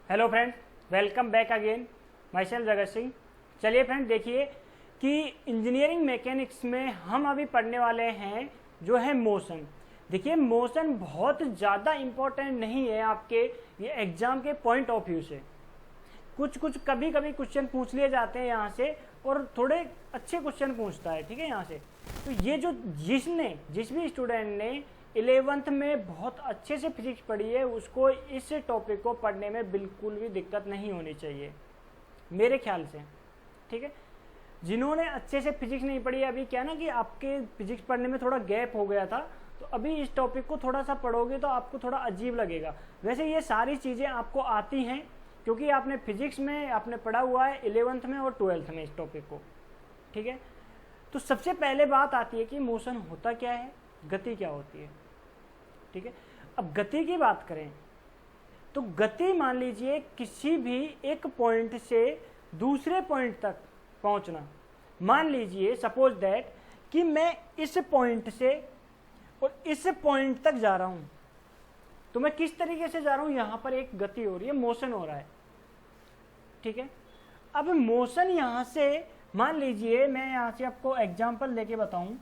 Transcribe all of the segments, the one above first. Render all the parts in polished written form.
Hello friends, welcome back again. My self Jagat Singh. चलिए friend, देखिए कि इंजीनियरिंग मैकेनिक्स में हम अभी पढ़ने वाले हैं जो है मोशन। देखिए, मोशन बहुत ज़्यादा इम्पोर्टेंट नहीं है आपके ये एग्जाम के पॉइंट ऑफ व्यू से। कुछ कभी कभी क्वेश्चन पूछ लिए जाते हैं यहाँ से, और थोड़े अच्छे क्वेश्चन पूछता है, ठीक है, यहाँ से। तो ये जो जिस भी स्टूडेंट ने 11th में बहुत अच्छे से फिजिक्स पढ़ी है, उसको इस टॉपिक को पढ़ने में बिल्कुल भी दिक्कत नहीं होनी चाहिए मेरे ख्याल से, ठीक है। जिन्होंने अच्छे से फिजिक्स नहीं पढ़ी है, अभी क्या ना कि आपके फिजिक्स पढ़ने में थोड़ा गैप हो गया था, तो अभी इस टॉपिक को थोड़ा सा पढ़ोगे तो आपको थोड़ा अजीब लगेगा। वैसे ये सारी चीज़ें आपको आती हैं क्योंकि आपने फिजिक्स में आपने पढ़ा हुआ है 11th में और 12th में इस टॉपिक को, ठीक है। तो सबसे पहले बात आती है कि मोशन होता क्या है, गति क्या होती है, ठीक है। अब गति की बात करें तो गति, मान लीजिए किसी भी एक पॉइंट से दूसरे पॉइंट तक पहुंचना। मान लीजिए सपोज दैट कि मैं इस पॉइंट से और इस पॉइंट तक जा रहा हूं, तो मैं किस तरीके से जा रहा हूं, यहां पर एक गति हो रही है, मोशन हो रहा है, ठीक है। अब मोशन यहां से, मान लीजिए मैं यहां से आपको एग्जांपल लेके बताऊं,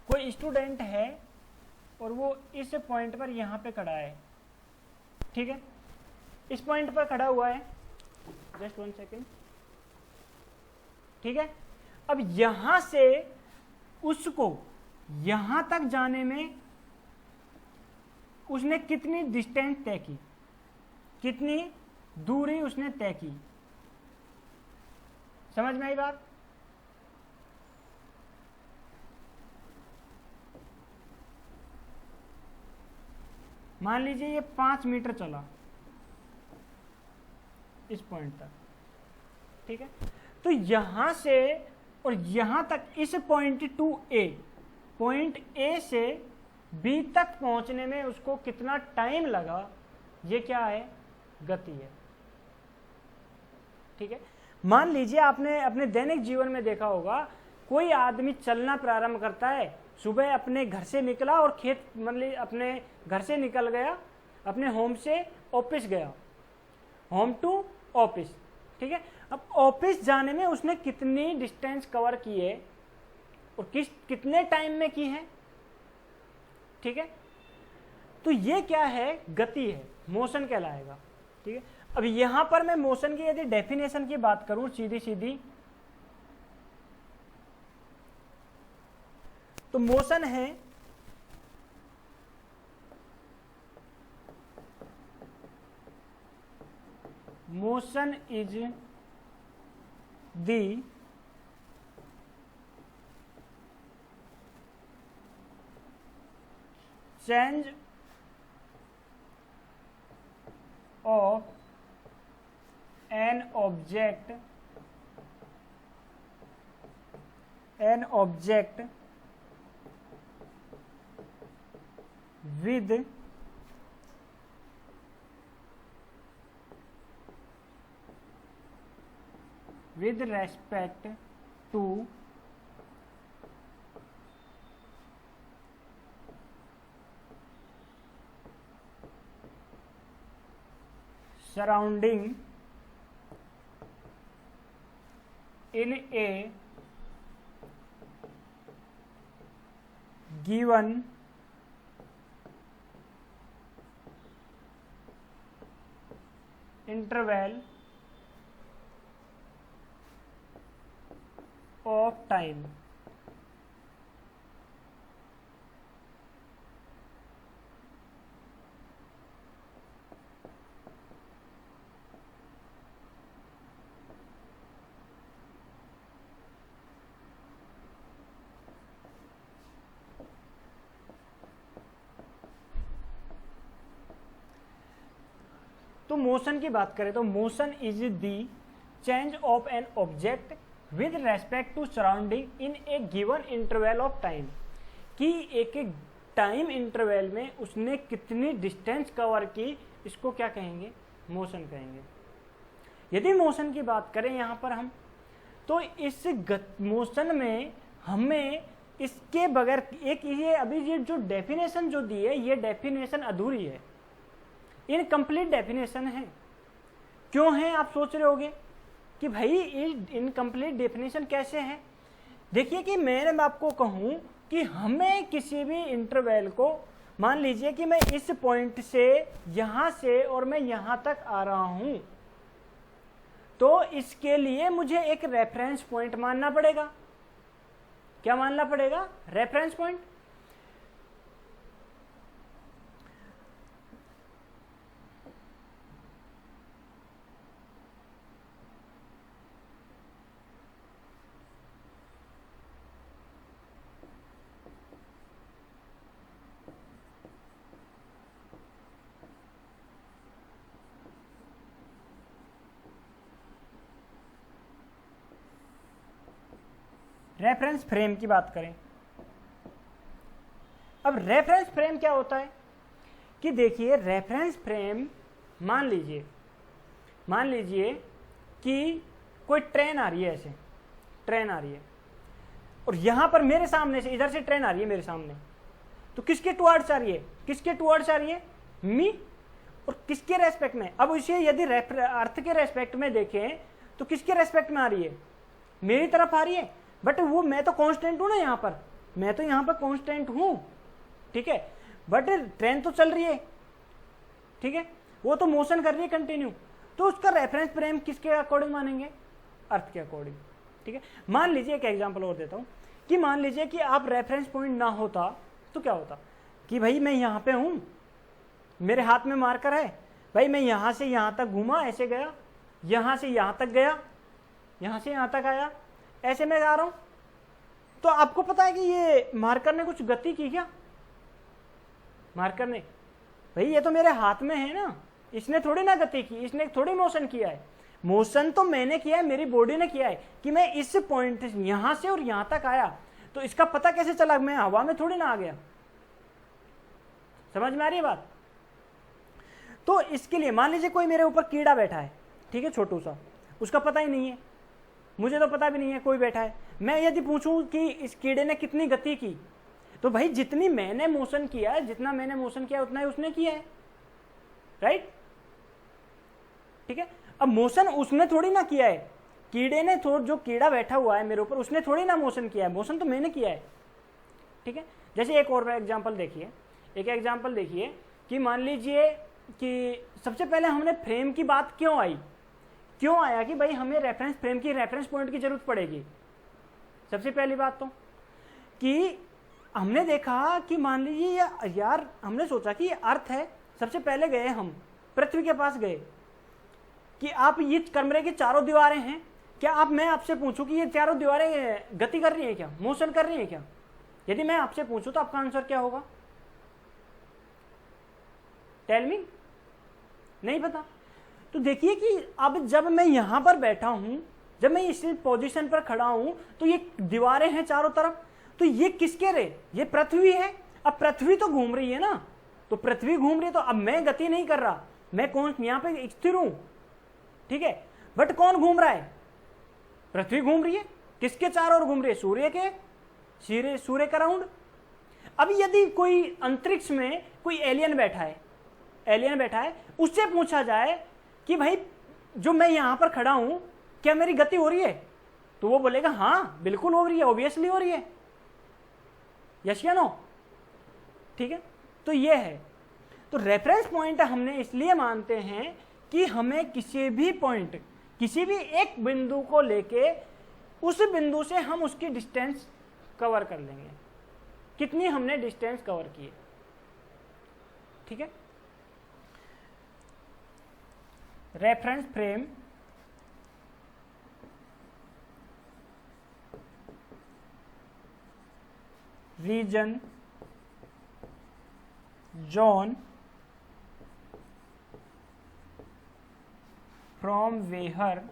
कोई स्टूडेंट है और वो इस पॉइंट पर यहां पे खड़ा है, ठीक है, इस पॉइंट पर खड़ा हुआ है, जस्ट 1 सेकेंड, ठीक है। अब यहां से उसको यहां तक जाने में उसने कितनी डिस्टेंस तय की, कितनी दूरी उसने तय की, समझ में आई बात। मान लीजिए ये 5 मीटर चला इस पॉइंट तक, ठीक है। तो यहां से और यहां तक, इस point to A, point A से बी तक पहुंचने में उसको कितना टाइम लगा, ये क्या है, गति है, ठीक है। मान लीजिए आपने अपने दैनिक जीवन में देखा होगा, कोई आदमी चलना प्रारंभ करता है, सुबह अपने घर से निकला और खेत, मतलब अपने घर से निकल गया, अपने होम से ऑफिस गया, होम टू ऑफिस, ठीक है। अब ऑफिस जाने में उसने कितनी डिस्टेंस कवर की है और कितने टाइम में की है, ठीक है। तो ये क्या है, गति है, मोशन कहलाएगा, ठीक है। अब यहां पर मैं मोशन की यदि डेफिनेशन की बात करूं सीधी सीधी, तो मोशन है motion is the change of an object with respect to surrounding in a given interval of time, तो मोशन की बात करें तो motion is the change of an object with respect to surrounding in a given interval of time, कि एक एक time interval में उसने कितनी डिस्टेंस कवर की, इसको क्या कहेंगे, मोशन कहेंगे। यदि मोशन की बात करें यहाँ पर हम, तो इस मोशन में हमें इसके बगैर एक ये अभी ये जो डेफिनेशन जो दी है, ये डेफिनेशन अधूरी है, इनकम्प्लीट डेफिनेशन है। क्यों है आप सोच रहे होगे कि भाई इनकम्प्लीट डेफिनेशन कैसे है। देखिए कि मैं आपको कहूं कि हमें किसी भी इंटरवल को, मान लीजिए कि मैं इस पॉइंट से यहां से और मैं यहां तक आ रहा हूं, तो इसके लिए मुझे एक रेफरेंस पॉइंट मानना पड़ेगा। क्या मानना पड़ेगा? Reference point. रेफरेंस फ्रेम की बात करें, अब रेफरेंस फ्रेम क्या होता है कि देखिए रेफरेंस फ्रेम, मान लीजिए कि कोई ट्रेन आ रही है, ऐसे ट्रेन आ रही है और यहां पर मेरे सामने से, इधर से ट्रेन आ रही है मेरे सामने, तो किसके टुवर्ड्स आ रही है? किसके टुवर्ड्स आ रही है? मी। और किसके रेस्पेक्ट में? अब इसे यदि अर्थ के रेस्पेक्ट में देखें तो किसके रेस्पेक्ट में आ रही है? मेरी तरफ आ रही है। बट वो मैं तो कांस्टेंट हूं ना, यहां पर मैं तो यहां पर कांस्टेंट हूं, ठीक है, बट ट्रेन तो चल रही है, ठीक है, वो तो मोशन कर रही है कंटिन्यू, तो उसका रेफरेंस फ्रेम किसके अकॉर्डिंग मानेंगे? अर्थ के अकॉर्डिंग, ठीक है। मान लीजिए एक एग्जांपल और देता हूं कि मान लीजिए कि आप रेफरेंस पॉइंट ना होता तो क्या होता कि भाई मैं यहां पे हूं, मेरे हाथ में मार्कर है, भाई मैं यहां से यहां तक घूमा, ऐसे गया, यहां से यहां तक गया, यहां से यहां तक आया, ऐसे मैं जा रहा हूं, तो आपको पता है कि ये मार्कर ने कुछ गति की क्या? मार्कर ने, भाई ये तो मेरे हाथ में है ना, इसने थोड़ी ना गति की, इसने थोड़ी मोशन किया है। मोशन तो मैंने किया है, मेरी बॉडी ने किया है कि मैं इस पॉइंट यहां से और यहां तक आया, तो इसका पता कैसे चला? मैं हवा में थोड़ी ना आ गया। समझ में आ रही है बात? तो इसके लिए मान लीजिए कोई मेरे ऊपर कीड़ा बैठा है, ठीक है, छोटू सा, उसका पता ही नहीं है, मुझे तो पता भी नहीं है कोई बैठा है। मैं यदि पूछूं कि इस कीड़े ने कितनी गति की, तो भाई जितनी मैंने मोशन किया है, जितना मैंने मोशन किया उतना ही उसने किया है, राइट, ठीक है। अब मोशन उसने थोड़ी ना किया है, कीड़े ने जो कीड़ा बैठा हुआ है मेरे ऊपर, उसने थोड़ी ना मोशन किया है, मोशन तो मैंने किया है, ठीक है। जैसे एक और एग्जांपल देखिए, कि मान लीजिए कि सबसे पहले हमने फ्रेम की बात क्यों आया कि भाई हमें रेफरेंस फ्रेम की, रेफरेंस पॉइंट की जरूरत पड़ेगी। सबसे पहली बात तो कि हमने देखा कि मान लीजिए यार हमने सोचा कि ये अर्थ है, सबसे पहले गए हम पृथ्वी के पास गए कि आप ये कमरे की चारों दीवारें हैं, क्या आप, मैं आपसे पूछूं कि ये चारों दीवारें गति कर रही हैं क्या, मोशन कर रही हैं क्या? यदि मैं आपसे पूछूं तो आपका आंसर क्या होगा? Tell me. नहीं पता। तो देखिए कि अब जब मैं यहां पर बैठा हूं, जब मैं इस पोजीशन पर खड़ा हूं, तो ये दीवारें हैं चारों तरफ, तो ये किसके रे? ये पृथ्वी है। अब पृथ्वी तो घूम रही है ना, तो पृथ्वी घूम रही है, तो अब मैं गति नहीं कर रहा, मैं कौन यहां पे स्थिर हूं, ठीक है, बट कौन घूम रहा है? पृथ्वी घूम रही है। किसके चारों ओर घूम रही है? सूर्य के, सूर्य का राउंड। अब यदि कोई अंतरिक्ष में कोई एलियन बैठा है, उससे पूछा जाए कि भाई जो मैं यहां पर खड़ा हूं, क्या मेरी गति हो रही है? तो वो बोलेगा हाँ बिल्कुल हो रही है, ऑब्वियसली हो रही है, यस या नो, ठीक है। तो ये है, तो रेफरेंस पॉइंट हमने इसलिए मानते हैं कि हमें किसी भी पॉइंट, किसी भी एक बिंदु को लेके उस बिंदु से हम उसकी डिस्टेंस कवर कर लेंगे, कितनी हमने डिस्टेंस कवर की है, ठीक है। Reference frame region, zone from where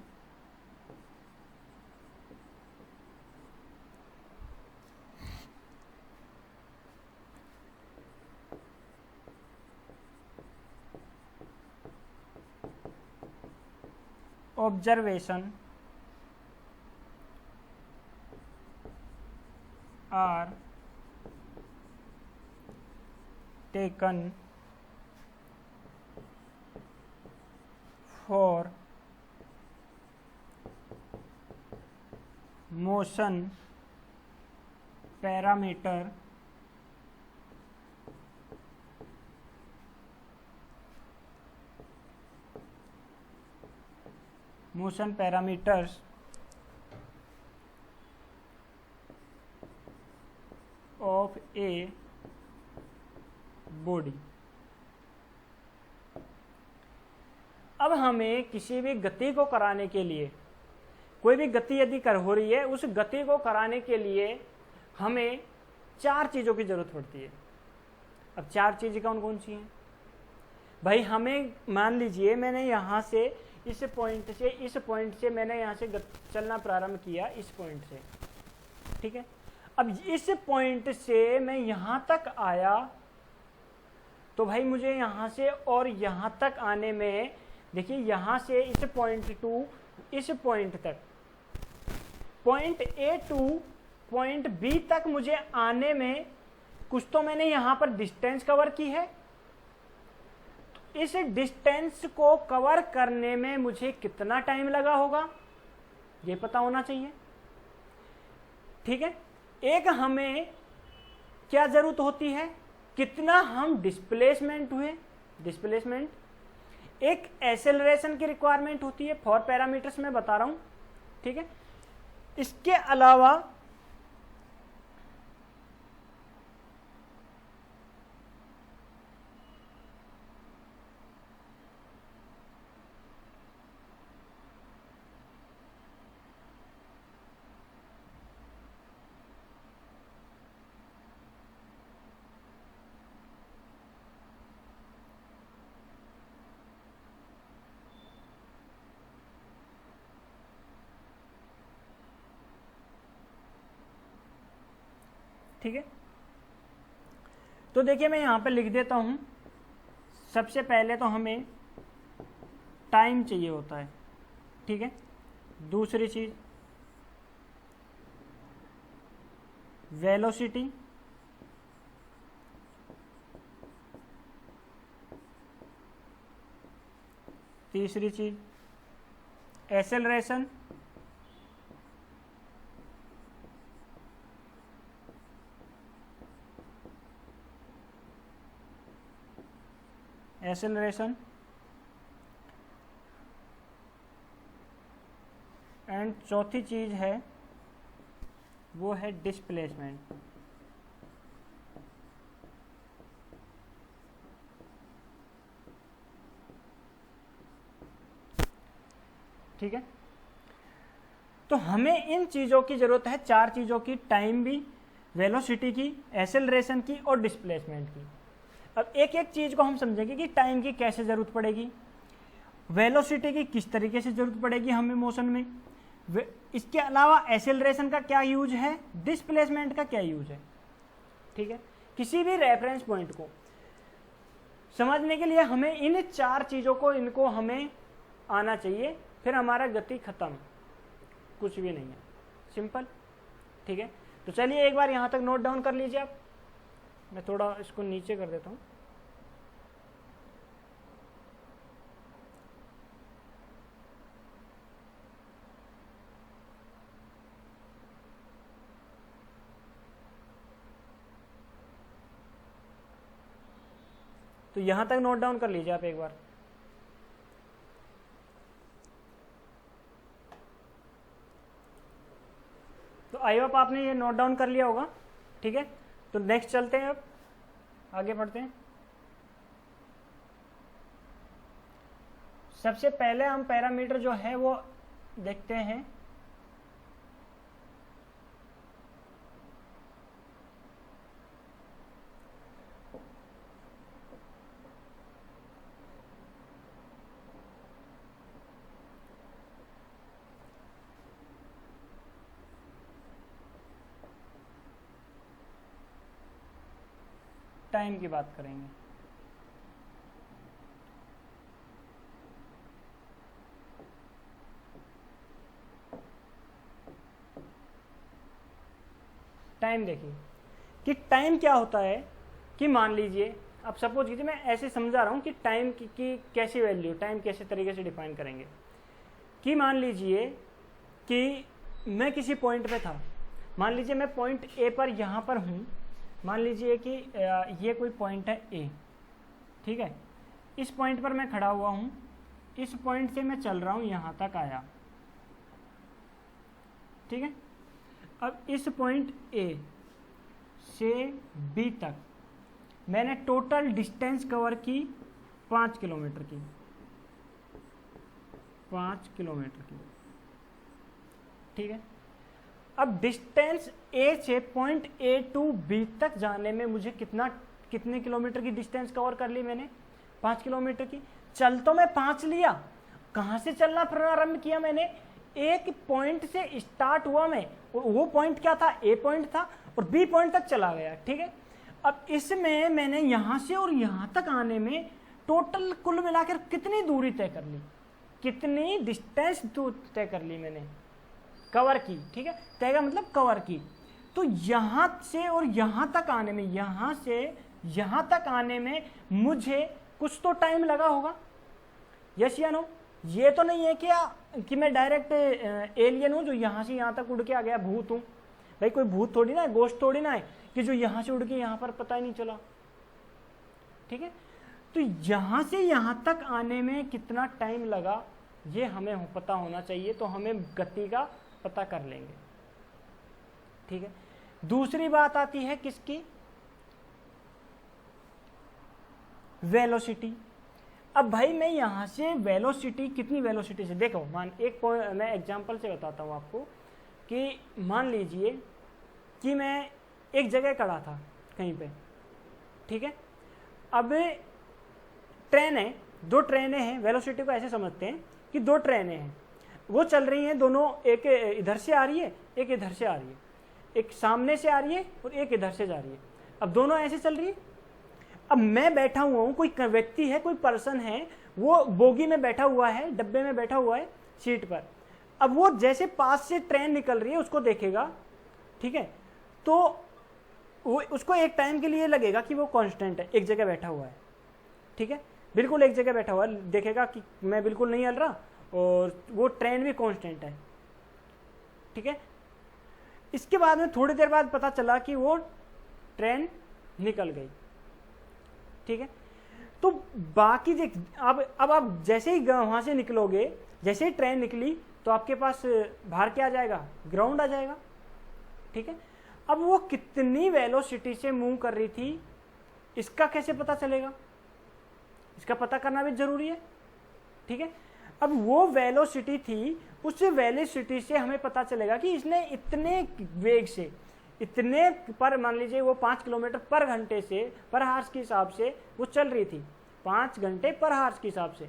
observation are taken for motion parameter motion parameters of a body। अब हमें किसी भी गति को कराने के लिए, कोई भी गति यदि कर हो रही है, उस गति को कराने के लिए हमें चार चीजों की जरूरत पड़ती है। अब चार चीजें कौन कौन सी हैं भाई? हमें मान लीजिए मैंने यहां से इस पॉइंट से मैंने यहां से चलना प्रारंभ किया, इस पॉइंट से, ठीक है। अब इस पॉइंट से मैं यहां तक आया, तो भाई मुझे यहां से और यहां तक आने में, देखिए यहां से इस पॉइंट टू इस पॉइंट तक, point A to point B तक मुझे आने में कुछ तो मैंने यहां पर डिस्टेंस कवर की है। तो इस डिस्टेंस को कवर करने में मुझे कितना टाइम लगा होगा ये पता होना चाहिए, ठीक है। एक हमें क्या जरूरत होती है, कितना हम डिस्प्लेसमेंट हुए, डिस्प्लेसमेंट। एक एक्सेलरेशन की रिक्वायरमेंट होती है, फॉर पैरामीटर्स में बता रहा हूं, ठीक है। इसके अलावा ठीक है। तो देखिए मैं यहां पे लिख देता हूं, सबसे पहले तो हमें टाइम चाहिए होता है, ठीक है। दूसरी चीज वेलोसिटी, तीसरी चीज एक्सेलरेशन, एंड चौथी चीज है वो है डिस्प्लेसमेंट। ठीक है, तो हमें इन चीजों की जरूरत है, चार चीजों की, टाइम भी, वेलोसिटी की, एक्सेलरेशन की और डिस्प्लेसमेंट की। अब एक एक चीज को हम समझेंगे कि टाइम की कैसे जरूरत पड़ेगी, वेलोसिटी की किस तरीके से जरूरत पड़ेगी हमें मोशन में, इसके अलावा एक्सेलरेशन का क्या यूज है, डिस्प्लेसमेंट का क्या यूज है। ठीक है, किसी भी रेफरेंस पॉइंट को समझने के लिए हमें इन चार चीजों को, इनको हमें आना चाहिए, फिर हमारा गति खत्म, कुछ भी नहीं है, सिंपल। ठीक है, तो चलिए एक बार यहां तक नोट डाउन कर लीजिए आप। मैं थोड़ा इसको नीचे कर देता हूं। तो यहां तक नोट डाउन कर लीजिए आप एक बार। तो आई होप आपने ये नोट डाउन कर लिया होगा। ठीक है, तो नेक्स्ट चलते हैं, अब आगे बढ़ते हैं। सबसे पहले हम पैरामीटर जो है वो देखते हैं, टाइम की बात करेंगे। टाइम देखिए कि टाइम क्या होता है, कि मान लीजिए अब सपोज कीजिए मैं ऐसे समझा रहा हूँ कि टाइम की कैसी वैल्यू, टाइम कैसे तरीके से डिफाइन करेंगे। कि मान लीजिए कि मैं किसी पॉइंट पे था, मान लीजिए मैं पॉइंट ए पर यहाँ पर हूँ, मान लीजिए कि ये कोई पॉइंट है ए, ठीक है। इस पॉइंट पर मैं खड़ा हुआ हूँ, इस पॉइंट से मैं चल रहा हूँ, यहाँ तक आया, ठीक है। अब इस पॉइंट ए से बी तक मैंने टोटल डिस्टेंस कवर की 5 किलोमीटर की, 5 किलोमीटर की, ठीक है। अब डिस्टेंस ए से पॉइंट ए टू बी तक जाने में मुझे कितने किलोमीटर की डिस्टेंस कवर कर ली मैंने? 5 किलोमीटर की। चल तो मैं 5 लिया, कहाँ से चलना प्रारंभ किया मैंने? एक पॉइंट से स्टार्ट हुआ मैं, और वो पॉइंट क्या था? ए पॉइंट था, और बी पॉइंट तक चला गया, ठीक है। अब इसमें मैंने यहां से और यहां तक आने में टोटल कुल मिलाकर कितनी दूरी तय कर ली, कितनी डिस्टेंस तय कर ली मैंने? कवर की, ठीक है। तय का मतलब कवर की। तो यहां से और यहां तक आने में, यहां से यहां तक आने में मुझे कुछ तो टाइम लगा होगा, यस या नो? ये तो नहीं है कि मैं डायरेक्ट एलियन हूं जो यहां से यहां तक उड़ के आ गया, भूत हूं। भाई कोई भूत थोड़ी ना है, गोश्त थोड़ी ना है कि जो यहां से उड़ के यहां पर पता ही नहीं चला, ठीक है। तो यहां से यहां तक आने में कितना टाइम लगा ये हमें पता होना चाहिए, तो हमें गति का पता कर लेंगे, ठीक है। दूसरी बात आती है किसकी? वेलोसिटी। अब भाई मैं यहां से वेलोसिटी, कितनी वेलोसिटी से, देखो मैं एग्जांपल से बताता हूं आपको कि मान लीजिए कि मैं एक जगह खड़ा था कहीं पे, ठीक है। अब ट्रेन है, 2 ट्रेनें हैं, वेलोसिटी को ऐसे समझते हैं कि 2 ट्रेनें हैं, वो चल रही हैं दोनों, एक इधर से आ रही है, एक इधर से आ रही है, एक सामने से आ रही है और एक इधर से जा रही है। अब दोनों ऐसे चल रही है। अब मैं बैठा हुआ हूं, कोई व्यक्ति है, कोई पर्सन है, वो बोगी में बैठा हुआ है, डब्बे में बैठा हुआ है, सीट पर। अब वो जैसे पास से ट्रेन निकल रही है उसको देखेगा, ठीक है, तो वो उसको एक टाइम के लिए लगेगा कि वो कांस्टेंट है, एक जगह बैठा हुआ है, ठीक है, बिल्कुल एक जगह बैठा हुआ है, देखेगा कि मैं बिल्कुल नहीं हिल रहा, और वो ट्रेन भी कांस्टेंट है, ठीक है। इसके बाद में थोड़ी देर बाद पता चला कि वो ट्रेन निकल गई, ठीक है। तो बाकी अब आप जैसे ही वहां से निकलोगे, जैसे ही ट्रेन निकली तो आपके पास बाहर क्या आ जाएगा? ग्राउंड आ जाएगा, ठीक है। अब वो कितनी वेलोसिटी से मूव कर रही थी, इसका कैसे पता चलेगा? इसका पता करना भी जरूरी है, ठीक है। अब वो वेलोसिटी थी, उस वेलोसिटी से हमें पता चलेगा कि इसने इतने वेग से, इतने पर, मान लीजिए वो 5 किलोमीटर पर घंटे से, पर हार्स के हिसाब से वो चल रही थी, 5 घंटे पर हार्स के हिसाब से,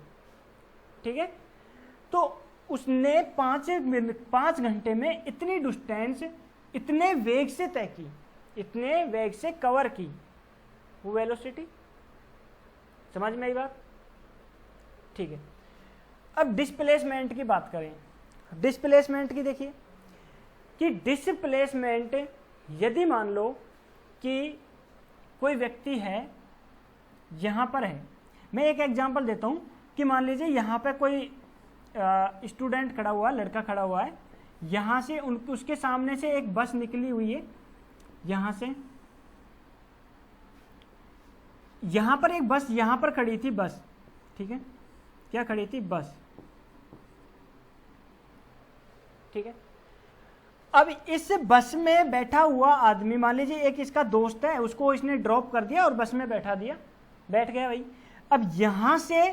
ठीक है। तो उसने 5 घंटे में इतनी डिस्टेंस इतने वेग से तय की, इतने वेग से कवर की, वो वेलोसिटी। समझ में आई बात? ठीक है। अब डिस्प्लेसमेंट की बात करें। डिस्प्लेसमेंट की देखिए कि डिस्प्लेसमेंट, यदि मान लो कि कोई व्यक्ति है, यहां पर है, मैं एक एग्जांपल देता हूं कि मान लीजिए यहां पे कोई स्टूडेंट खड़ा हुआ है, लड़का खड़ा हुआ है, यहां से उसके सामने से एक बस निकली हुई है, यहां से, यहां पर एक बस यहां पर खड़ी थी, बस, ठीक है, क्या खड़ी थी? बस, ठीक है। अब इस बस में बैठा हुआ आदमी, मान लीजिए एक इसका दोस्त है, उसको इसने ड्रॉप कर दिया और बस में बैठा दिया, बैठ गया भाई। अब यहां से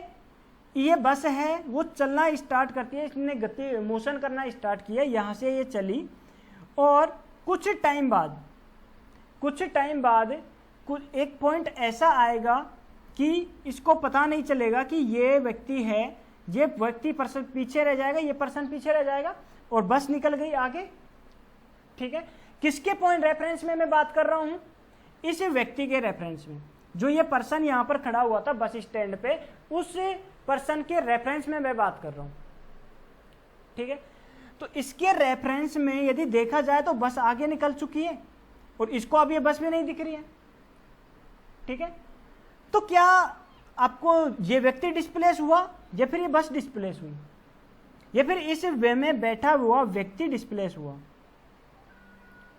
ये बस है, वो चलना स्टार्ट करती है, इसने गति मोशन करना स्टार्ट किया, यहां से ये चली, और कुछ टाइम बाद एक पॉइंट ऐसा आएगा कि इसको पता नहीं चलेगा कि ये व्यक्ति है, ये व्यक्ति पर्सन पीछे रह जाएगा, ये पर्सन पीछे रह जाएगा, और बस निकल गई आगे, ठीक है। किसके पॉइंट रेफरेंस में मैं बात कर रहा हूं? इस व्यक्ति के रेफरेंस में, जो ये पर्सन यहां पर खड़ा हुआ था बस स्टैंड पे, उस पर्सन के रेफरेंस में मैं बात कर रहा हूं, ठीक है। तो इसके रेफरेंस में यदि देखा जाए तो बस आगे निकल चुकी है, और इसको अब ये बस में नहीं दिख रही है, ठीक है। तो क्या आपको ये व्यक्ति डिस्प्लेस हुआ या फिर ये बस डिस्प्लेस हुई या फिर इस वे में बैठा हुआ व्यक्ति डिस्प्लेस हुआ?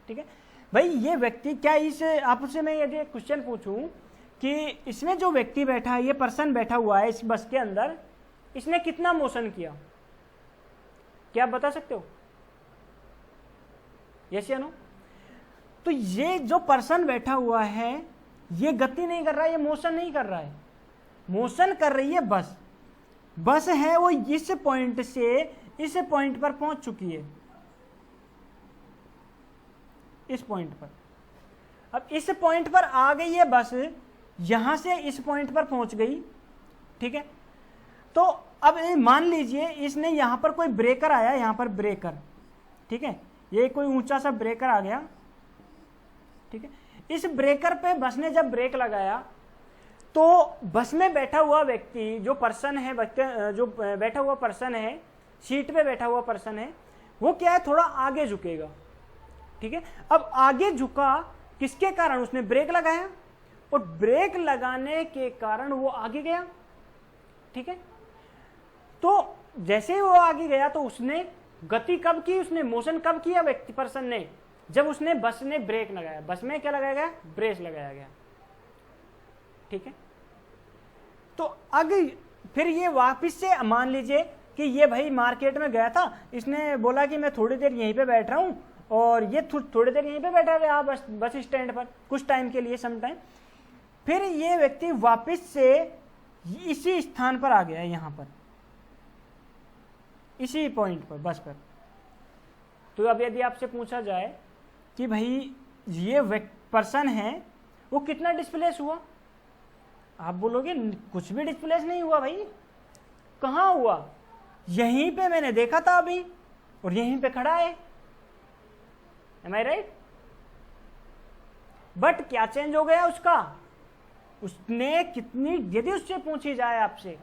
ठीक है भाई, ये व्यक्ति क्या इस आपसे मैं यदि क्वेश्चन पूछूं कि इसमें जो व्यक्ति बैठा है, ये पर्सन बैठा हुआ है इस बस के अंदर, इसने कितना मोशन किया, क्या आप बता सकते हो? यस या नो? तो ये जो पर्सन बैठा हुआ है ये गति नहीं कर रहा है, ये मोशन नहीं कर रहा है, मोशन कर रही है बस। बस है वो इस पॉइंट से इस पॉइंट पर पहुंच चुकी है, इस पॉइंट पर। अब इस पॉइंट पर आ गई है बस, यहां से इस पॉइंट पर पहुंच गई। ठीक है, तो अब मान लीजिए इसने यहां पर कोई ब्रेकर आया, यहां पर ब्रेकर, ठीक है, ये कोई ऊंचा सा ब्रेकर आ गया। ठीक है, इस ब्रेकर पे बस ने जब ब्रेक लगाया तो बस में बैठा हुआ व्यक्ति जो पर्सन है, जो बैठा हुआ पर्सन है, सीट पे बैठा हुआ पर्सन है, वो क्या है, थोड़ा आगे झुकेगा। ठीक है, अब आगे झुका किसके कारण? उसने ब्रेक लगाया और ब्रेक लगाने के कारण वो आगे गया। ठीक है, तो जैसे ही वो आगे गया तो उसने गति कब की, उसने मोशन कब किया व्यक्ति पर्सन ने? जब उसने बस ने ब्रेक लगाया। बस में क्या लगाया गया? ब्रेक लगाया गया। ठीक है, तो अगर फिर ये वापस से मान लीजिए कि ये भाई मार्केट में गया था, इसने बोला कि मैं थोड़ी देर यहीं पे बैठ रहा हूं, और ये थोड़ी देर यहीं पे बैठा रहा बस स्टैंड पर कुछ टाइम के लिए, सम टाइम। फिर ये व्यक्ति वापस से इसी स्थान पर आ गया, यहां पर इसी पॉइंट पर, बस पर। तो अब यदि आपसे पूछा जाए कि भाई ये पर्सन है वो कितना डिस्प्लेस हुआ, आप बोलोगे कुछ भी डिस्प्लेस नहीं हुआ भाई। कहां हुआ? यहीं पे मैंने देखा था अभी और यहीं पे खड़ा है। Am I right? बट क्या चेंज हो गया उसका? उसने कितनी, यदि उससे पूछी जाए आपसे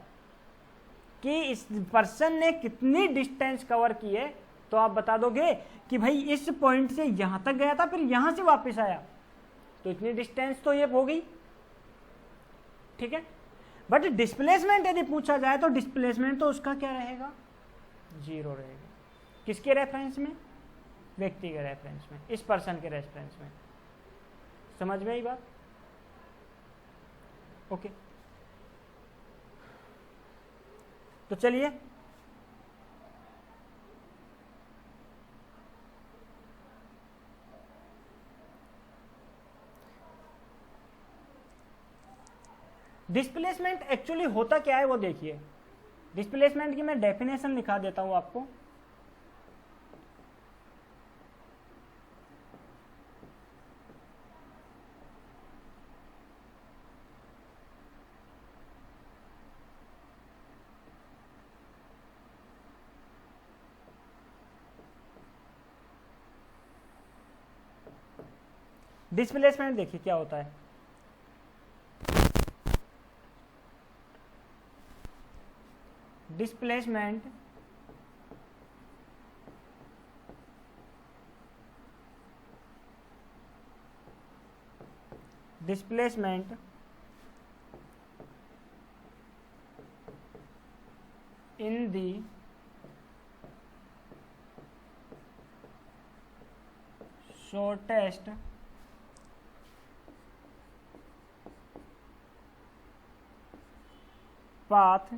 कि इस पर्सन ने कितनी डिस्टेंस कवर की है, तो आप बता दोगे कि भाई इस पॉइंट से यहां तक गया था, फिर यहां से वापस आया, तो इतनी डिस्टेंस तो ये हो गई। ठीक है, बट डिस्प्लेसमेंट यदि पूछा जाए तो डिस्प्लेसमेंट तो उसका क्या रहेगा? 0 रहेगा। किसके रेफरेंस में? व्यक्ति के रेफरेंस में, इस पर्सन के रेफरेंस में। समझ में आई बात? ओके, तो चलिए डिस्प्लेसमेंट एक्चुअली होता क्या है वो देखिए। डिस्प्लेसमेंट की मैं डेफिनेशन लिखा देता हूं आपको। डिस्प्लेसमेंट देखिए क्या होता है। Displacement in the shortest path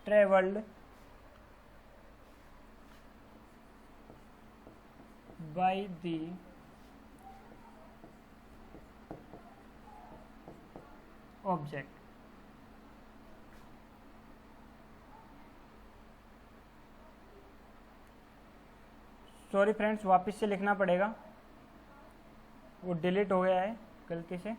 traveled by the object। Sorry friends, वापस से लिखना पड़ेगा, वो डिलीट हो गया है गलती से।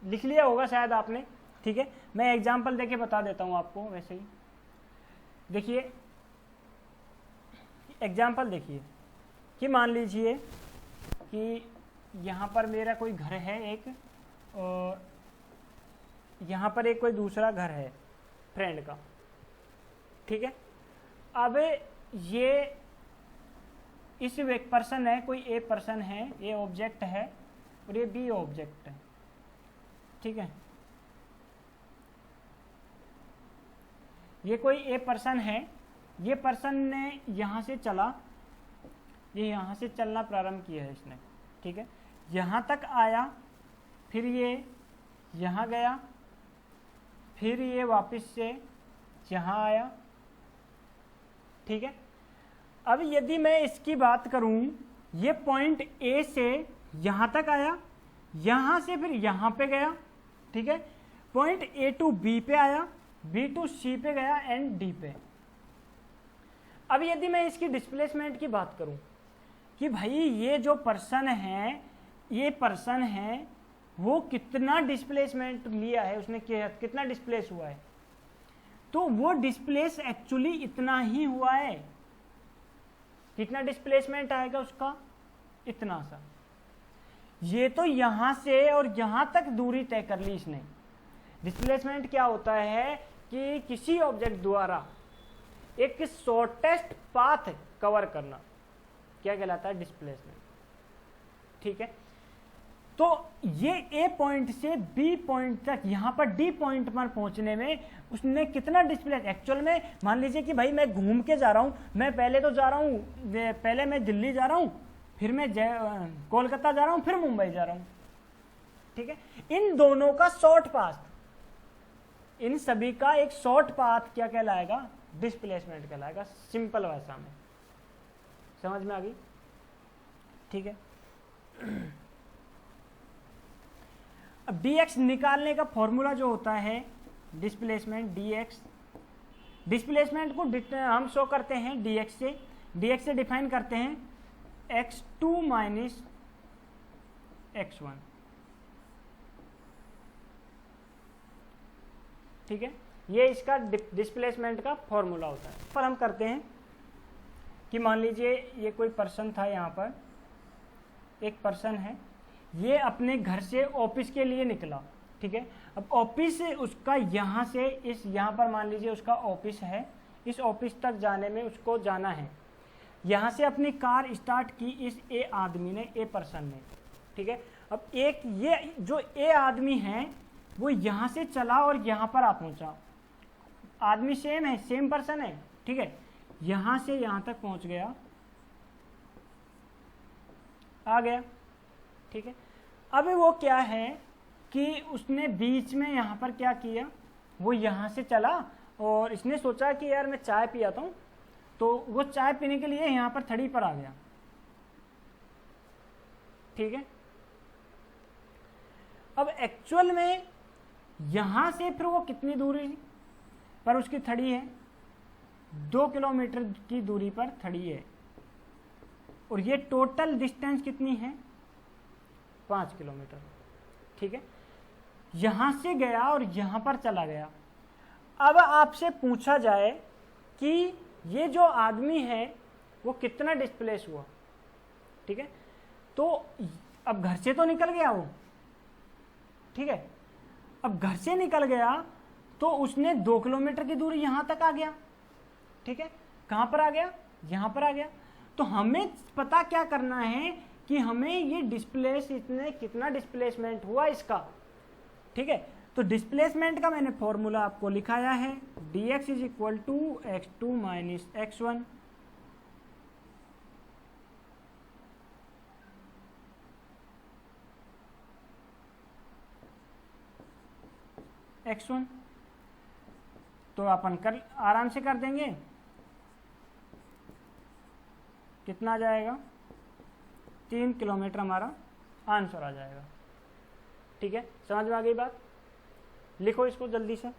लिख लिया होगा शायद आपने, ठीक है। मैं एग्जाम्पल देके बता देता हूँ आपको। वैसे ही देखिए एग्जाम्पल देखिए कि मान लीजिए कि यहाँ पर मेरा कोई घर है एक, और यहाँ पर एक कोई दूसरा घर है फ्रेंड का, ठीक है। अब ये इस एक पर्सन है, कोई ए पर्सन है, ए ऑब्जेक्ट है और ये बी ऑब्जेक्ट है, ठीक है। ये कोई ए पर्सन है, ये पर्सन ने यहाँ से चला, ये यहाँ से चलना प्रारंभ किया है इसने, ठीक है। यहाँ तक आया, फिर ये यहाँ गया, फिर ये वापस से यहाँ आया, ठीक है। अब यदि मैं इसकी बात करूं, ये पॉइंट ए से यहाँ तक आया, यहाँ से फिर यहाँ पे गया, ठीक है। पॉइंट ए टू बी पे आया, बी टू सी पे गया एंड डी पे। अब यदि मैं इसकी डिस्प्लेसमेंट की बात करूं कि भाई ये जो पर्सन है, ये पर्सन है, वो कितना डिस्प्लेसमेंट लिया है, उसने कितना डिस्प्लेस हुआ है, तो वो डिस्प्लेस एक्चुअली इतना ही हुआ है। कितना डिस्प्लेसमेंट आएगा उसका, इतना सा। ये तो यहां से और यहां तक दूरी तय कर ली इसने। डिस्प्लेसमेंट क्या होता है कि किसी ऑब्जेक्ट द्वारा एक शॉर्टेस्ट पाथ कवर करना, क्या कहलाता है, डिस्प्लेसमेंट, ठीक है। तो ये ए पॉइंट से बी पॉइंट तक, यहां पर डी पॉइंट पर पहुंचने में उसने कितना डिस्प्लेस, एक्चुअल में मान लीजिए कि भाई मैं घूम के जा रहा हूं, मैं पहले तो जा रहा हूं, पहले मैं दिल्ली जा रहा हूं, फिर मैं कोलकाता जा रहा हूं, फिर मुंबई जा रहा हूं, ठीक है। इन दोनों का शॉर्ट पाथ, इन सभी का एक शॉर्ट पाथ क्या कहलाएगा, डिस्प्लेसमेंट कहलाएगा, सिंपल भाषा में। समझ में आ गई, ठीक है। अब dx निकालने का फॉर्मूला जो होता है डिस्प्लेसमेंट dx, डिस्प्लेसमेंट को हम शो करते हैं dx से डिफाइन करते हैं x2 माइनस x1, ठीक है। ये इसका डिस्प्लेसमेंट का फॉर्मूला होता है। पर हम करते हैं कि मान लीजिए ये कोई पर्सन था, यहाँ पर एक पर्सन है, ये अपने घर से ऑफिस के लिए निकला, ठीक है। अब ऑफिस उसका यहाँ से इस, यहाँ पर मान लीजिए उसका ऑफिस है, इस ऑफिस तक जाने में उसको जाना है। यहाँ से अपनी कार स्टार्ट की इस ए आदमी ने, ए पर्सन ने, ठीक है। अब एक ये जो ए आदमी है वो यहाँ से चला और यहाँ पर आ पहुँचा, आदमी सेम है, सेम पर्सन है, ठीक है। यहाँ से यहाँ तक पहुँच गया, आ गया, ठीक है। अब वो क्या है कि उसने बीच में यहाँ पर क्या किया, वो यहाँ से चला और इसने सोचा कि यार मैं चाय पियाता हूँ, तो वो चाय पीने के लिए यहाँ पर थड़ी पर आ गया, ठीक है। अब एक्चुअल में यहाँ से फिर वो कितनी दूरी पर उसकी थड़ी है, 2 किलोमीटर की दूरी पर थड़ी है, और ये टोटल डिस्टेंस कितनी है, 5 किलोमीटर, ठीक है। यहां से गया और यहां पर चला गया। अब आपसे पूछा जाए कि ये जो आदमी है वो कितना डिस्प्लेस हुआ, ठीक है। तो अब घर से तो निकल गया वो, ठीक है। अब घर से निकल गया तो उसने 2 किलोमीटर की दूरी यहां तक आ गया, ठीक है। कहां पर आ गया, यहां पर आ गया। तो हमें पता क्या करना है कि हमें ये डिस्प्लेस, इतने कितना डिस्प्लेसमेंट हुआ इसका, ठीक है। तो डिस्प्लेसमेंट का मैंने फॉर्मूला आपको लिखाया है, dx is equal to x2 minus x1, x1। तो अपन कर आराम से कर देंगे, कितना आ जाएगा, 3 किलोमीटर हमारा आंसर आ जाएगा, ठीक है। समझ में आ गई बात, लिखो इसको जल्दी से।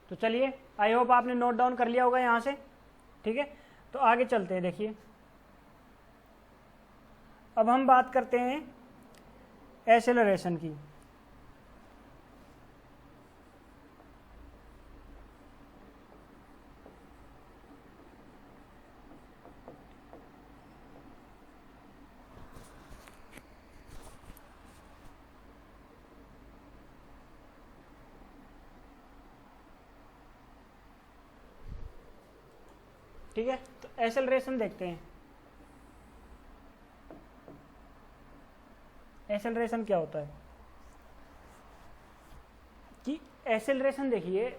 तो चलिए, आई होप आपने नोट डाउन कर लिया होगा यहाँ से, ठीक है। तो आगे चलते हैं, देखिए अब हम बात करते हैं एक्सेलरेशन की। ठीक है, तो एक्सेलरेशन देखते हैं। एक्सेलरेशन क्या होता है कि एक्सेलरेशन देखिए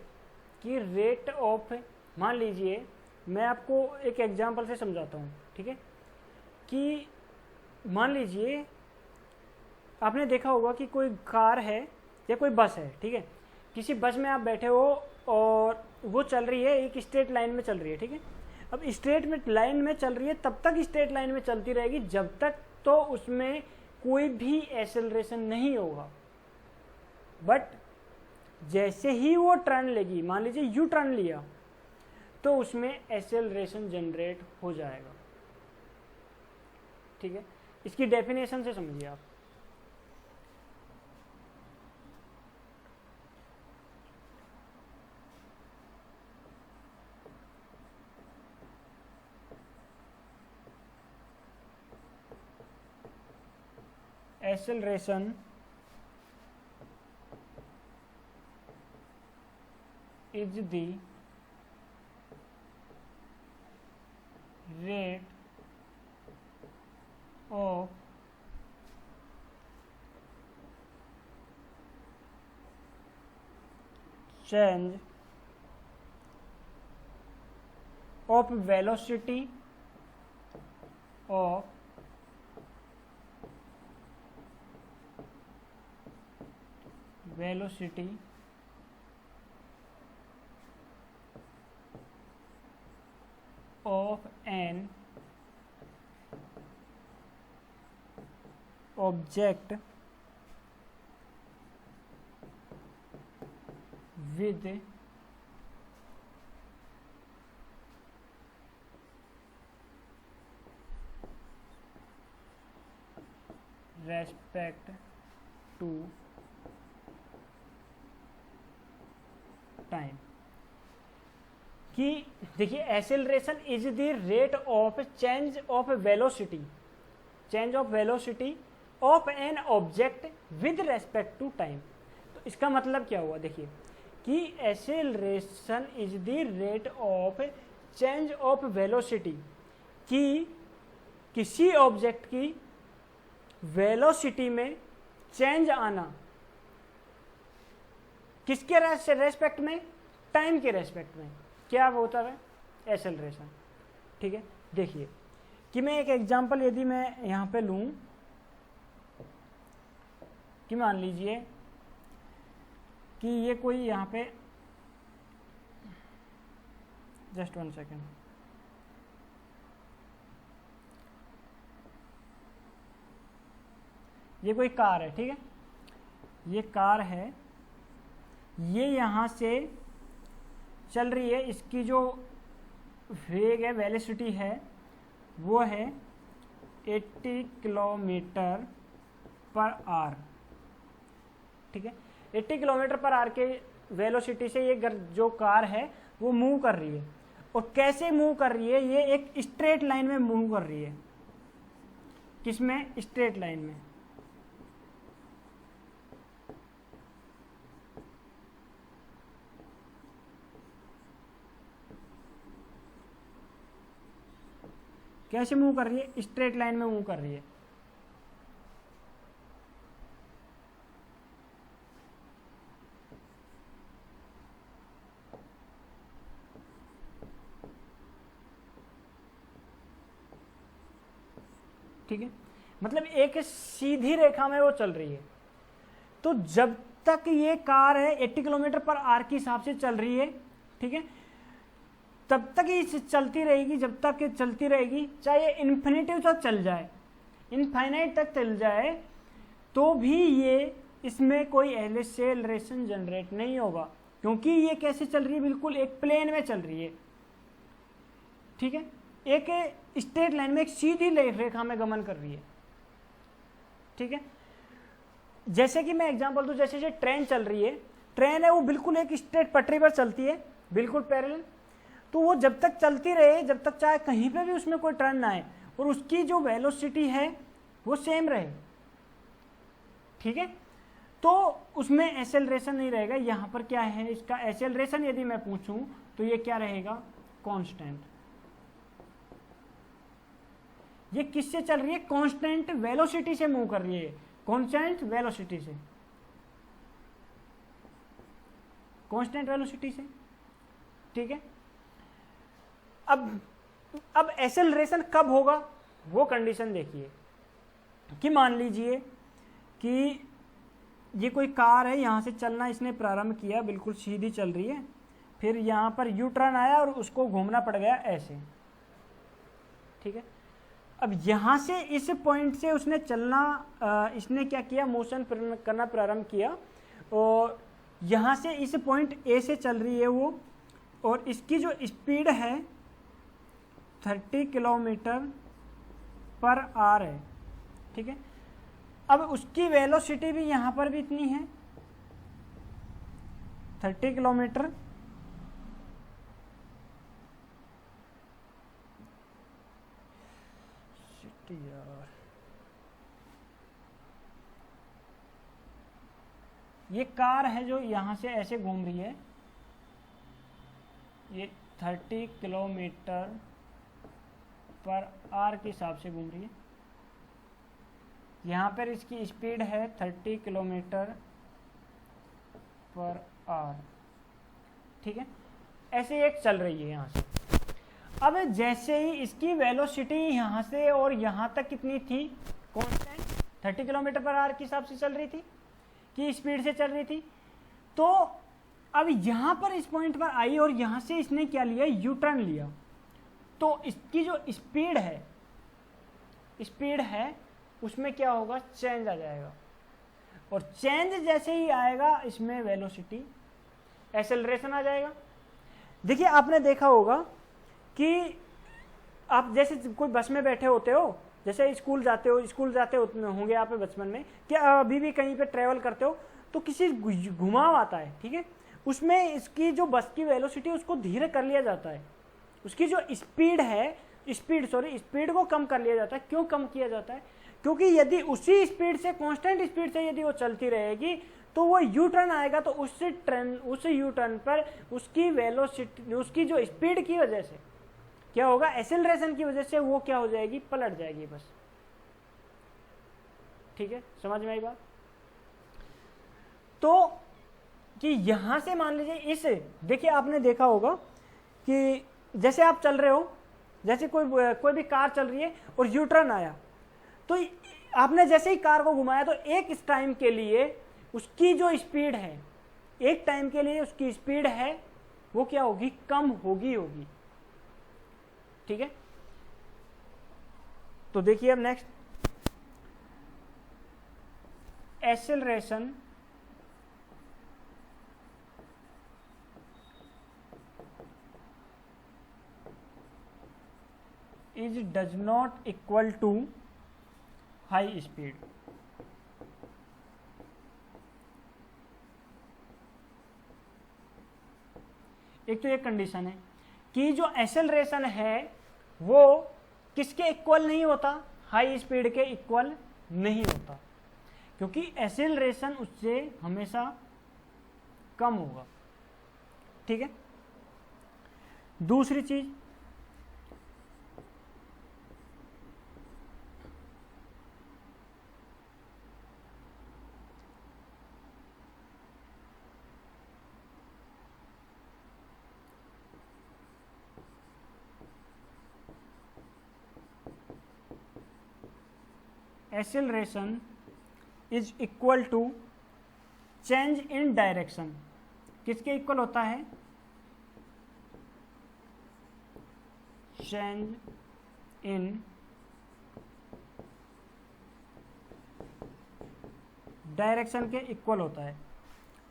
कि रेट ऑफ, मान लीजिए मैं आपको एक एग्जांपल से समझाता हूँ, ठीक है, कि मान लीजिए आपने देखा होगा कि कोई कार है या कोई बस है, ठीक है, किसी बस में आप बैठे हो और वो चल रही है, एक स्ट्रेट लाइन में चल रही है, ठीक है। अब स्ट्रेट में लाइन में चल रही है, तब तक स्ट्रेट लाइन में चलती रहेगी जब तक तो उसमें कोई भी एक्सेलरेशन नहीं होगा। बट जैसे ही वो टर्न लेगी, मान लीजिए यू टर्न लिया, तो उसमें एक्सेलरेशन जनरेट हो जाएगा। ठीक है, इसकी डेफिनेशन से समझिए आप। Acceleration is the rate of change of velocity of an object with respect to time. कि देखिए acceleration is the rate of change of velocity of an object with respect to time. तो इसका मतलब क्या हुआ, देखिए कि acceleration is the rate of change of velocity, कि किसी ऑब्जेक्ट की वेलोसिटी में चेंज आना, किसके रेस्पेक्ट में, टाइम के रेस्पेक्ट में, क्या होता है एक्सेलरेशन। ठीक है, देखिए कि मैं एक एग्जांपल यदि मैं यहां पे लूं कि मान लीजिए कि ये कोई यहां पे, जस्ट 1 सेकेंड, ये कोई कार है, ठीक है, ये कार है, ये यहाँ से चल रही है, इसकी जो वेग है, वेलोसिटी है, वो है 80 किलोमीटर पर आवर। ठीक है, 80 किलोमीटर पर आवर के वेलोसिटी से ये जो कार है वो मूव कर रही है। और कैसे मूव कर रही है, ये एक स्ट्रेट लाइन में मूव कर रही है। किसमें, स्ट्रेट लाइन में। कैसे मूव कर रही है, स्ट्रेट लाइन में मूव कर रही है। ठीक है, मतलब एक सीधी रेखा में वो चल रही है। तो जब तक ये कार है 80 किलोमीटर पर आवर के हिसाब से चल रही है, ठीक है, तब तक ये चलती रहेगी, जब तक ये चलती रहेगी, चाहे इन्फिनिटी तक चल जाए, इनफाइनाइट तक चल जाए, तो भी ये इसमें कोई एक्सेलरेशन जनरेट नहीं होगा, क्योंकि ये कैसे चल रही है, बिल्कुल एक प्लेन में चल रही है। ठीक है, एक स्ट्रेट लाइन में, एक सीधी रेखा में गमन कर रही है। ठीक है। जैसे कि मैं एग्जांपल दूं, जैसे जो ट्रेन चल रही है, ट्रेन है वो बिल्कुल एक स्ट्रेट पटरी पर चलती है, बिल्कुल पैरेलल, तो वो जब तक चलती रहे, जब तक चाहे कहीं पे भी उसमें कोई टर्न ना आए और उसकी जो वेलोसिटी है वो सेम रहे, ठीक है, तो उसमें एक्सेलरेशन नहीं रहेगा। यहां पर क्या है, इसका एक्सेलरेशन यदि मैं पूछूं तो ये क्या रहेगा, कांस्टेंट। ये किससे चल रही है, कांस्टेंट वेलोसिटी से मूव कर रही है, कांस्टेंट वेलोसिटी से, कांस्टेंट वेलोसिटी से, ठीक है। अब एक्सेलरेशन कब होगा, वो कंडीशन देखिए कि मान लीजिए कि ये कोई कार है, यहां से चलना इसने प्रारंभ किया, बिल्कुल सीधी चल रही है, फिर यहां पर यू टर्न आया और उसको घूमना पड़ गया ऐसे, ठीक है। अब यहां से इस पॉइंट से उसने चलना, इसने क्या किया, मोशन करना प्रारंभ किया और यहां से इस पॉइंट ए से चल रही है वो, और इसकी जो स्पीड है 30 किलोमीटर पर आवर है, ठीक है। अब उसकी वेलोसिटी भी यहां पर भी इतनी है, 30 किलोमीटर ये कार है जो यहां से ऐसे घूम रही है, ये 30 किलोमीटर पर आवर के हिसाब से घूम रही है। यहाँ पर इसकी स्पीड है 30 किलोमीटर पर आवर, ठीक है। ऐसे एक चल रही है यहाँ से। अब जैसे ही इसकी वेलोसिटी यहाँ से और यहाँ तक कितनी थी, कांस्टेंट 30 किलोमीटर पर आवर के हिसाब से चल रही थी, की स्पीड से चल रही थी। तो अब यहाँ पर इस पॉइंट पर आई और यहाँ से इसने क्या लिया, यू टर्न लिया, तो इसकी जो स्पीड है उसमें क्या होगा, चेंज आ जाएगा, और चेंज जैसे ही आएगा इसमें वेलोसिटी, एक्सेलरेशन आ जाएगा। देखिए आपने देखा होगा कि आप जैसे कोई बस में बैठे होते हो, जैसे स्कूल जाते होंगे आप बचपन में, क्या अभी भी कहीं पे ट्रेवल करते हो तो किसी घुमाव आता है, ठीक है, उसमें इसकी जो बस की वेलोसिटी उसको धीरे कर लिया जाता है, उसकी जो स्पीड को कम कर लिया जाता है। क्यों कम किया जाता है, क्योंकि यदि उसी स्पीड से, कांस्टेंट स्पीड से यदि वो चलती रहेगी तो वो यू टर्न आएगा, तो उस यू टर्न पर उसकी वेलोसिटी, उसकी जो स्पीड की वजह से क्या होगा, एक्सेलरेशन की वजह से वो क्या हो जाएगी, पलट जाएगी बस, ठीक है, समझ में आई बात। तो कि यहां से मान लीजिए देखिए आपने देखा होगा कि जैसे आप चल रहे हो, जैसे कोई भी कार चल रही है और यू टर्न आया, तो आपने जैसे ही कार को घुमाया तो एक इस टाइम के लिए उसकी जो स्पीड है, एक टाइम के लिए उसकी स्पीड है वो क्या होगी, कम होगी, ठीक है। तो देखिए अब next, acceleration is does not equal to high speed. एक तो ये कंडीशन है कि जो एक्सेलरेशन है वो किसके इक्वल नहीं होता, हाई स्पीड के इक्वल नहीं होता, क्योंकि एक्सेलरेशन उससे हमेशा कम होगा, ठीक है। दूसरी चीज, acceleration is equal to change in direction. किसके इक्वल होता है, चेंज इन डायरेक्शन के इक्वल होता है,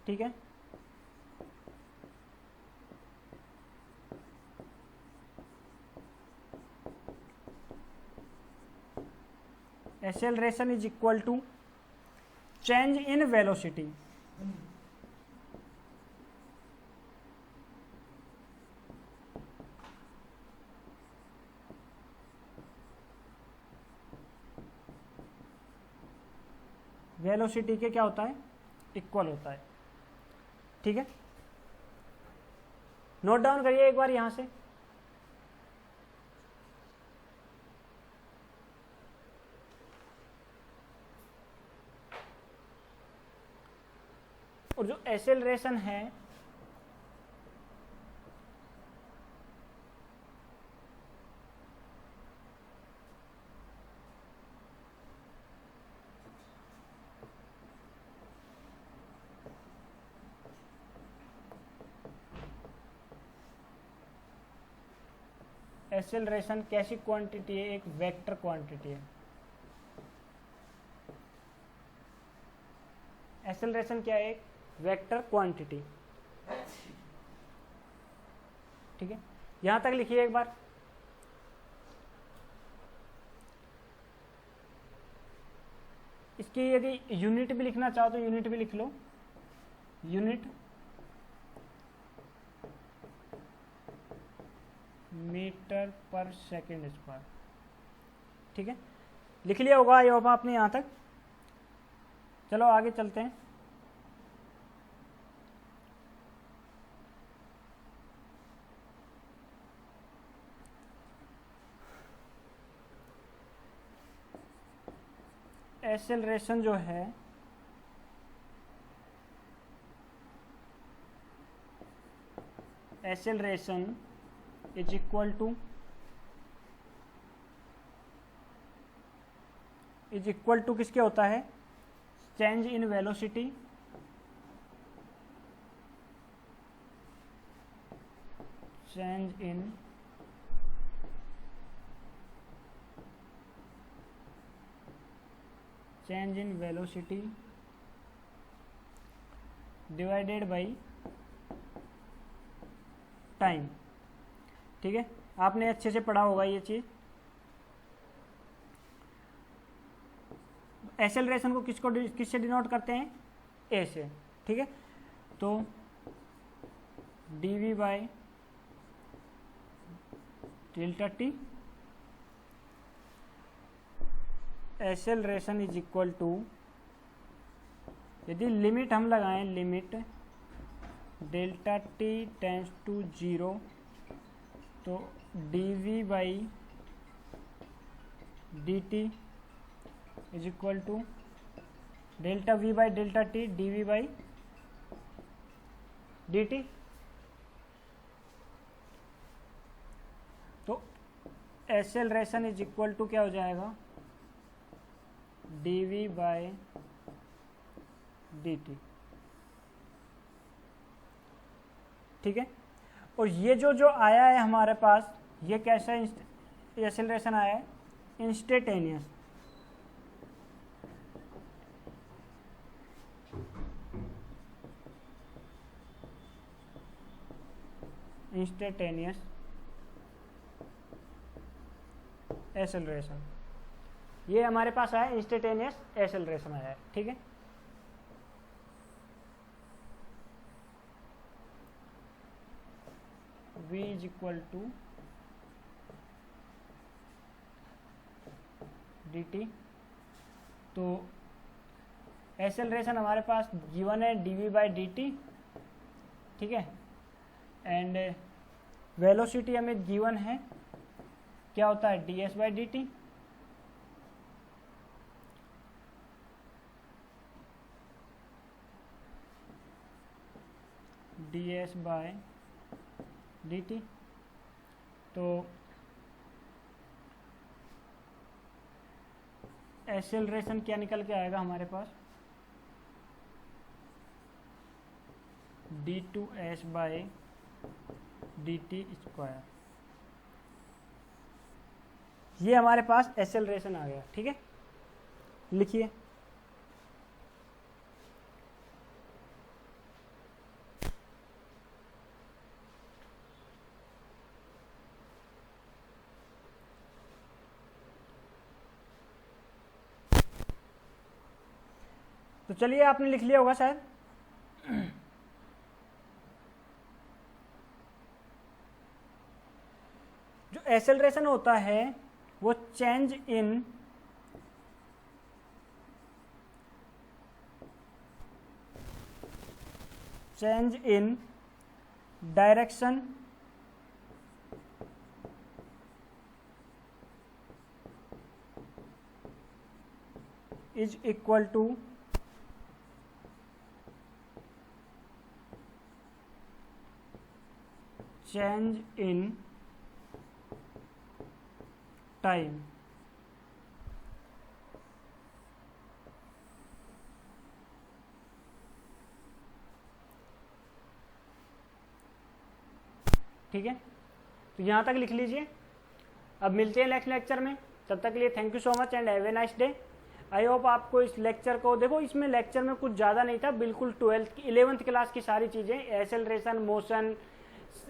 ठीक है। Acceleration is equal to change in velocity. Velocity के क्या होता है, इक्वल होता है। ठीक है, नोट डाउन करिए एक बार यहां से। और जो एक्सेलरेशन है एक्सेलरेशन कैसी क्वांटिटी है, एक वेक्टर क्वांटिटी है। एक्सेलरेशन क्या है, एक वेक्टर क्वांटिटी। ठीक है, यहां तक लिखिए एक बार। इसकी यदि यूनिट भी लिखना चाहो तो यूनिट भी लिख लो, यूनिट मीटर पर सेकेंड स्क्वायर। ठीक है, लिख लिया होगा ये आपने यहां तक। चलो आगे चलते हैं। एक्सेलरेशन जो है एक्सेलरेशन इज इक्वल टू किसके होता है, change in velocity change in velocity divided by time. ठीक है, आपने अच्छे से पढ़ा होगा ये चीज। एक्सेलरेशन को किससे डिनोट करते हैं, ए से। ठीक है, तो dv by delta T acceleration is equal to, यदि लिमिट हम लगाएं, limit delta T tends to 0, तो dv by dt is equal to delta v by delta T dv by dt। तो एक्सेलरेशन इज इक्वल टू क्या हो जाएगा, dv bye dt। ठीक है, और ये जो आया है हमारे पास, ये कैसा एक्सेलरेशन आया है, इंस्टेंटेनियस। इंस्टेंटेनियस एक्सेलरेशन, ये हमारे पास आया इंस्टेंटेनियस एक्सेलरेशन आया है। ठीक है, v is equal to dt। तो एक्सेलरेशन हमारे पास गिवन है dv बाई dt। ठीक है, एंड वेलोसिटी हमें गिवन है, क्या होता है, ds by dt। ds by dt। तो एक्सेलरेशन क्या निकल के आएगा हमारे पास, d2s बाय dt स्क्वायर। ये हमारे पास एक्सेलरेशन आ गया। ठीक है, लिखिए तो चलिए आपने लिख लिया होगा शायद। जो एक्सेलरेशन होता है वो change in direction is equal to change in time. ठीक है, तो यहां तक लिख लीजिए। अब मिलते हैं नेक्स्ट लेक्चर में, तब तक के लिए thank you so much and have a nice day. I hope आपको इस लेक्चर को, देखो इसमें लेक्चर में कुछ ज़्यादा नहीं था, बिल्कुल 11th क्लास की सारी चीज़ें, एक्सेलरेशन, मोशन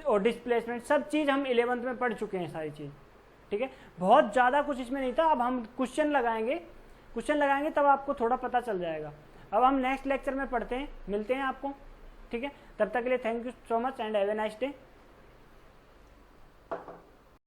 और डिस्प्लेसमेंट, सब चीज़ हम 11th में पढ़ चुके हैं सारी चीज़। ठीक है, बहुत ज़्यादा कुछ इसमें नहीं था। अब हम क्वेश्चन लगाएंगे तब आपको थोड़ा पता चल जाएगा। अब हम नेक्स्ट लेक्चर में पढ़ते हैं, मिलते हैं आपको। ठीक है, तब तक के लिए thank you so much and have a nice day.